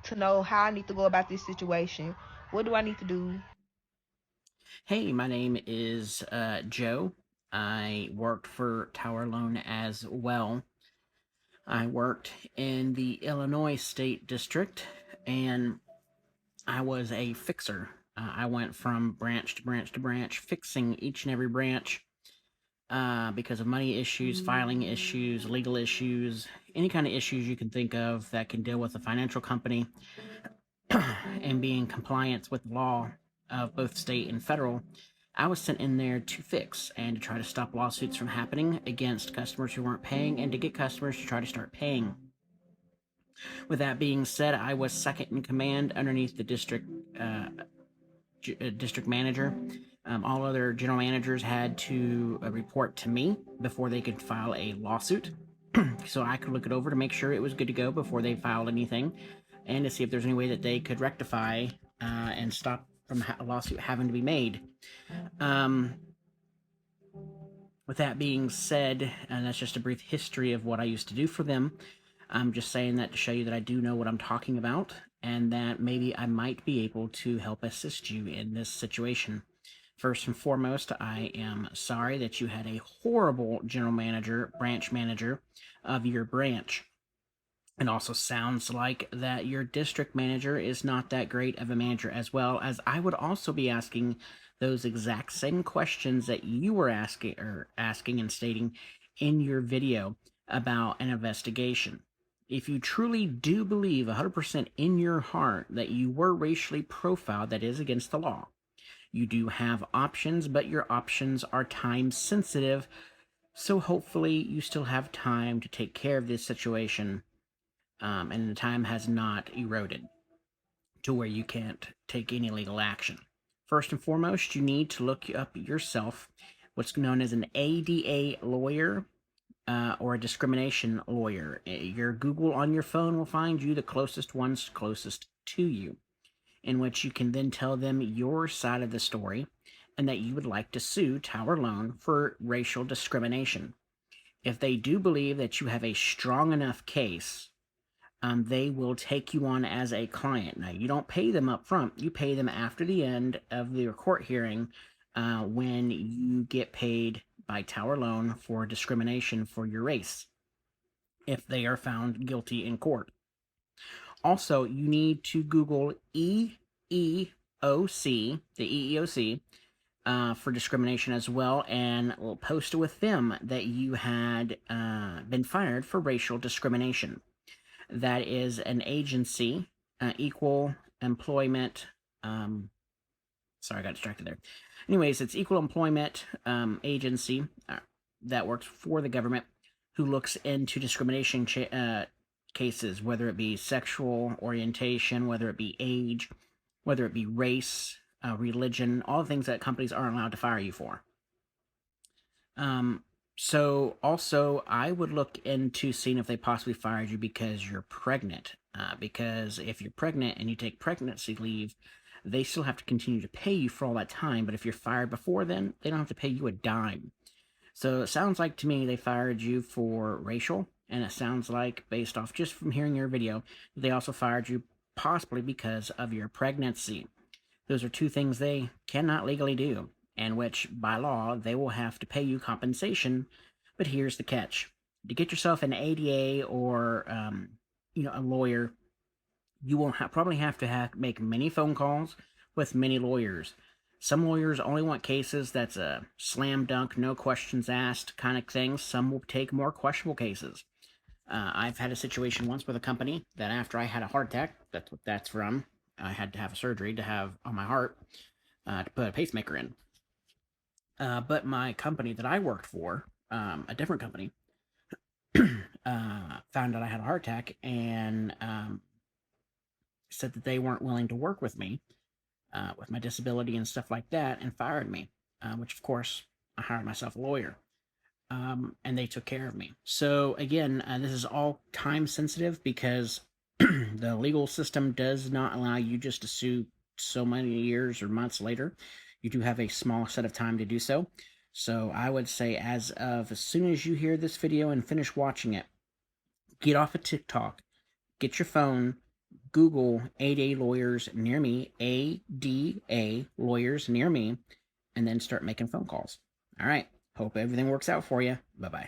to know how I need to go about this situation. What do I need to do? Hey, my name is Joe. I worked for Tower Loan as well. I worked in the Illinois State District and I was a fixer. I went from branch to branch to branch, fixing each and every branch because of money issues, filing issues, legal issues, any kind of issues you can think of that can deal with a financial company and be in compliance with the law of both state and federal. I was sent in there to fix and to try to stop lawsuits from happening against customers who weren't paying and to get customers to try to start paying. With that being said, I was second in command underneath the uh, district manager. All other general managers had to report to me before they could file a lawsuit. So I could look it over to make sure it was good to go before they filed anything and to see if there's any way that they could rectify and stop from a lawsuit having to be made. Um, with that being said, and that's just a brief history of what I used to do for them. I'm just saying that to show you that I do know what I'm talking about and that maybe I might be able to help assist you in this situation. First and foremost, I am sorry that you had a horrible general manager, branch manager of your branch. It also sounds like that your district manager is not that great of a manager as well, as I would also be asking those exact same questions that you were asking and stating in your video about an investigation. If you truly do believe 100% in your heart that you were racially profiled, that is against the law. You do have options, but your options are time sensitive, so hopefully you still have time to take care of this situation, and the time has not eroded to where you can't take any legal action. First and foremost, you need to look up yourself what's known as an ADA lawyer or a discrimination lawyer. Your Google on your phone will find you the closest ones closest to you, in which you can then tell them your side of the story and that you would like to sue Tower Loan for racial discrimination. If they do believe that you have a strong enough case, they will take you on as a client. Now, you don't pay them up front, you pay them after the end of the court hearing when you get paid by Tower Loan for discrimination for your race if they are found guilty in court. Also, you need to Google EEOC, the EEOC, for discrimination as well, and we'll post with them that you had been fired for racial discrimination. That is an agency, equal employment. Sorry, I got distracted there. Anyways, it's equal employment agency that works for the government who looks into discrimination cases, whether it be sexual orientation, whether it be age, whether it be race, religion, all the things that companies aren't allowed to fire you for. Um, so also, I would look into seeing if they possibly fired you because you're pregnant. Because if you're pregnant and you take pregnancy leave, they still have to continue to pay you for all that time. But if you're fired before then, they don't have to pay you a dime. So it sounds like to me they fired you for racial, and it sounds like, based off just from hearing your video, they also fired you possibly because of your pregnancy. Those are two things they cannot legally do, and which, by law, they will have to pay you compensation. But here's the catch: to get yourself an ADA or a lawyer, you will probably have to make many phone calls with many lawyers. Some lawyers only want cases that's a slam dunk, no questions asked kind of thing. Some will take more questionable cases. I've had a situation once with a company that after I had a heart attack, that's what that's from. I had to have a surgery to have on my heart to put a pacemaker in. But my company that I worked for, a different company, found out I had a heart attack and said that they weren't willing to work with my disability and stuff like that, and fired me. Which, of course, I hired myself a lawyer, and they took care of me. So again, this is all time sensitive because the legal system does not allow you just to sue so many years or months later. You do have a small set of time to do so. So I would say, as soon as you hear this video and finish watching it, get off of TikTok, get your phone, Google ADA lawyers near me, ADA lawyers near me, and then start making phone calls. All right. Hope everything works out for you. Bye bye.